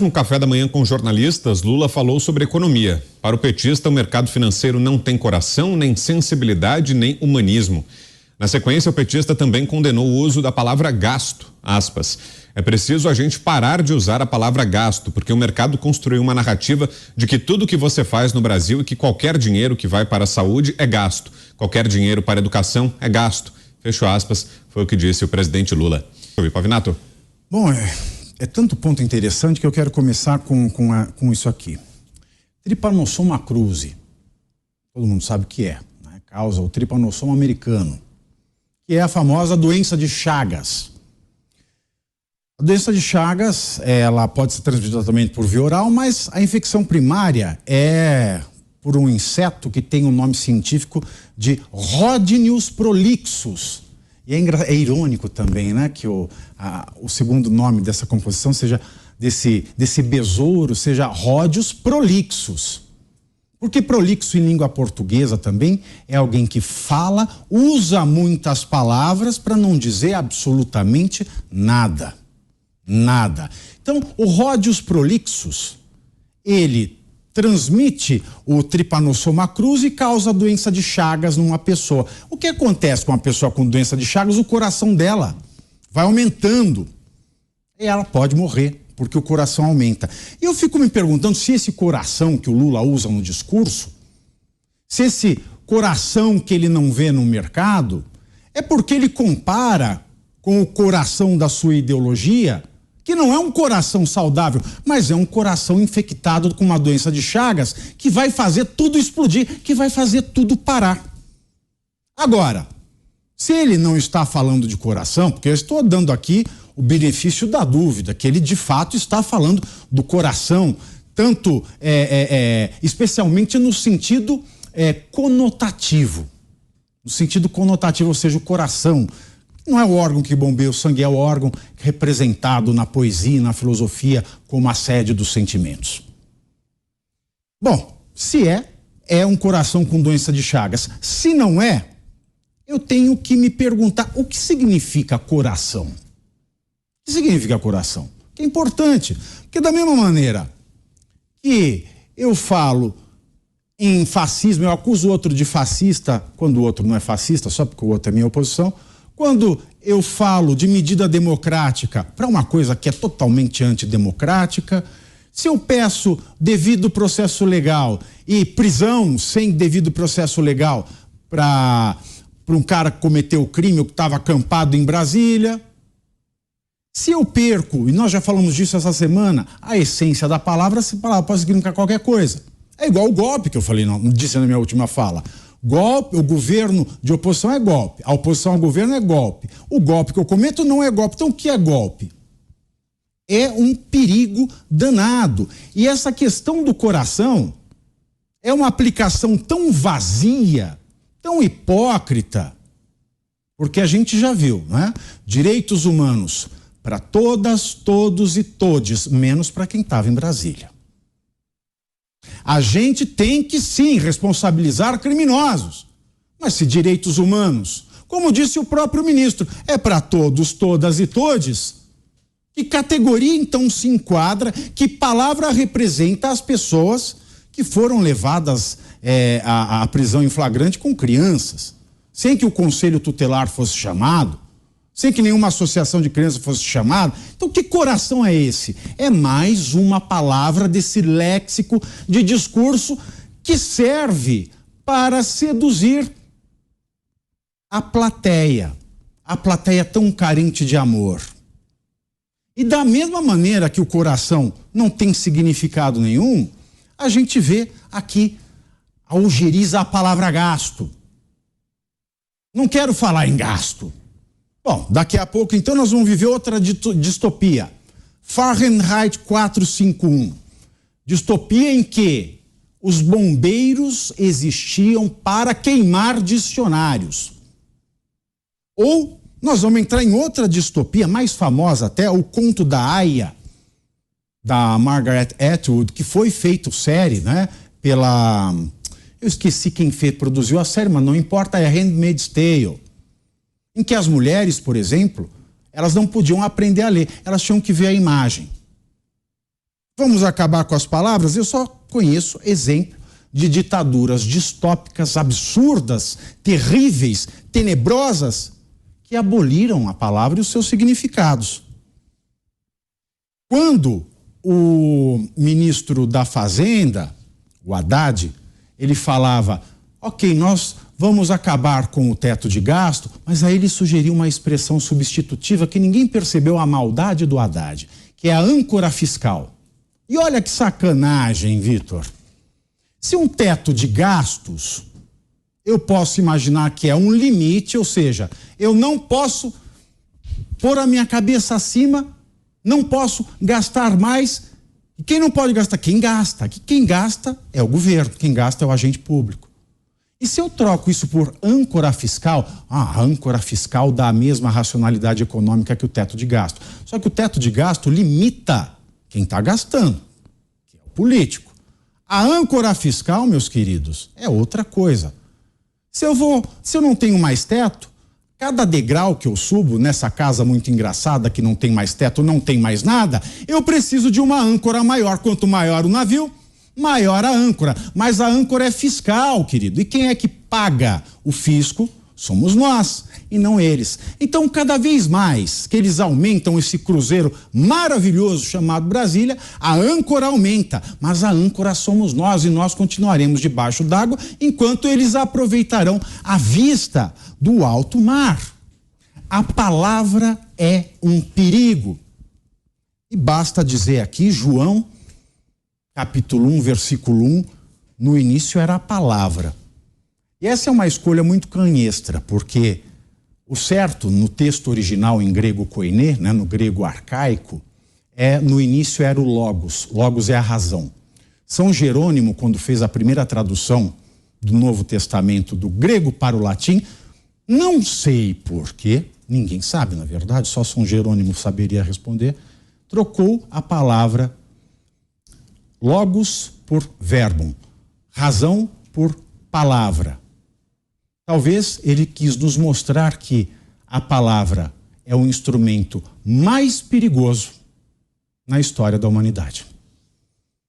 No café da manhã com jornalistas, Lula falou sobre economia. Para o petista, o mercado financeiro não tem coração, nem sensibilidade, nem humanismo. Na sequência, o petista também condenou o uso da palavra gasto, aspas. É preciso a gente parar de usar a palavra gasto, porque o mercado construiu uma narrativa de que tudo que você faz no Brasil e que qualquer dinheiro que vai para a saúde é gasto, qualquer dinheiro para a educação é gasto. Fecho aspas, foi o que disse o presidente Lula. Pavinato. Bom, é tanto ponto interessante que eu quero começar com isso aqui. Trypanosoma cruzi, todo mundo sabe o que é, né? Causa o tripanossoma americano, que é a famosa doença de Chagas. A doença de Chagas, ela pode ser transmitida também por via oral, mas a infecção primária é por um inseto que tem o nome científico de Rhodnius prolixus. E é irônico também, né, que o segundo nome dessa composição seja desse besouro, seja Rhodius prolixus. Porque prolixo em língua portuguesa também é alguém que fala, usa muitas palavras para não dizer absolutamente nada. Nada. Então, o Rhodius prolixus, ele transmite o Trypanosoma cruzi e causa doença de Chagas numa pessoa. O que acontece com uma pessoa com doença de Chagas? O coração dela vai aumentando e ela pode morrer, porque o coração aumenta. E eu fico me perguntando se esse coração que o Lula usa no discurso, se esse coração que ele não vê no mercado, é porque ele compara com o coração da sua ideologia, que não é um coração saudável, mas é um coração infectado com uma doença de Chagas que vai fazer tudo explodir, que vai fazer tudo parar. Agora, se ele não está falando de coração, porque eu estou dando aqui o benefício da dúvida, que ele de fato está falando do coração, tanto especialmente no sentido conotativo. No sentido conotativo, ou seja, o coração não é o órgão que bombeia o sangue, é o órgão representado na poesia e na filosofia como a sede dos sentimentos. Bom, se é um coração com doença de Chagas. Se não é, eu tenho que me perguntar o que significa coração. O que significa coração? Que é importante, porque da mesma maneira que eu falo em fascismo, eu acuso o outro de fascista quando o outro não é fascista, só porque o outro é minha oposição. Quando eu falo de medida democrática para uma coisa que é totalmente antidemocrática, se eu peço devido processo legal e prisão sem devido processo legal para um cara que cometeu o crime ou que estava acampado em Brasília, se eu perco, e nós já falamos disso essa semana, a essência da palavra, essa palavra pode significar qualquer coisa. É igual o golpe que eu falei, disse na minha última fala. Golpe, o governo de oposição é golpe, a oposição ao governo é golpe. O golpe que eu cometo não é golpe. Então o que é golpe? É um perigo danado. E essa questão do coração é uma aplicação tão vazia, tão hipócrita, porque a gente já viu, né? Direitos humanos para todas, todos e todes, menos para quem estava em Brasília. A gente tem que sim responsabilizar criminosos, mas se direitos humanos, como disse o próprio ministro, é para todos, todas e todes, que categoria então se enquadra, que palavra representa as pessoas que foram levadas à prisão em flagrante com crianças, sem que o conselho tutelar fosse chamado, sem que nenhuma associação de crianças fosse chamada? Então que coração é esse? É mais uma palavra desse léxico de discurso que serve para seduzir a plateia tão carente de amor. E da mesma maneira que o coração não tem significado nenhum, a gente vê aqui a algeriza a palavra gasto. Não quero falar em gasto. Bom, daqui a pouco, então, nós vamos viver outra distopia. Fahrenheit 451. Distopia em que os bombeiros existiam para queimar dicionários. Ou nós vamos entrar em outra distopia, mais famosa até, o Conto da Aia, da Margaret Atwood, que foi feito série, né? Pela... Eu esqueci quem produziu a série, mas não importa, é Handmaid's Tale. Em que as mulheres, por exemplo, elas não podiam aprender a ler, elas tinham que ver a imagem. Vamos acabar com as palavras? Eu só conheço exemplo de ditaduras distópicas, absurdas, terríveis, tenebrosas, que aboliram a palavra e os seus significados. Quando o ministro da Fazenda, o Haddad, ele falava, ok, nós vamos acabar com o teto de gasto, mas aí ele sugeriu uma expressão substitutiva que ninguém percebeu a maldade do Haddad, que é a âncora fiscal. E olha que sacanagem, Vitor. Se um teto de gastos, eu posso imaginar que é um limite, ou seja, eu não posso pôr a minha cabeça acima, não posso gastar mais. E quem não pode gastar? Quem gasta. Quem gasta é o governo, quem gasta é o agente público. E se eu troco isso por âncora fiscal, a âncora fiscal dá a mesma racionalidade econômica que o teto de gasto. Só que o teto de gasto limita quem está gastando, que é o político. A âncora fiscal, meus queridos, é outra coisa. Se eu não tenho mais teto, cada degrau que eu subo nessa casa muito engraçada que não tem mais teto, não tem mais nada, eu preciso de uma âncora maior. Quanto maior o navio, maior a âncora. Mas a âncora é fiscal, querido. E quem é que paga o fisco? Somos nós e não eles. Então, cada vez mais que eles aumentam esse cruzeiro maravilhoso chamado Brasília, a âncora aumenta, mas a âncora somos nós e nós continuaremos debaixo d'água enquanto eles aproveitarão a vista do alto mar. A palavra é um perigo. E basta dizer aqui, João, capítulo 1, versículo 1, no início era a palavra. E essa é uma escolha muito canhestra, porque o certo no texto original em grego koiné, né, no grego arcaico, no início era o logos. Logos é a razão. São Jerônimo, quando fez a primeira tradução do Novo Testamento do grego para o latim, não sei porquê, ninguém sabe, na verdade, só São Jerônimo saberia responder, trocou a palavra logos por verbum, razão por palavra. Talvez ele quis nos mostrar que a palavra é o instrumento mais perigoso na história da humanidade.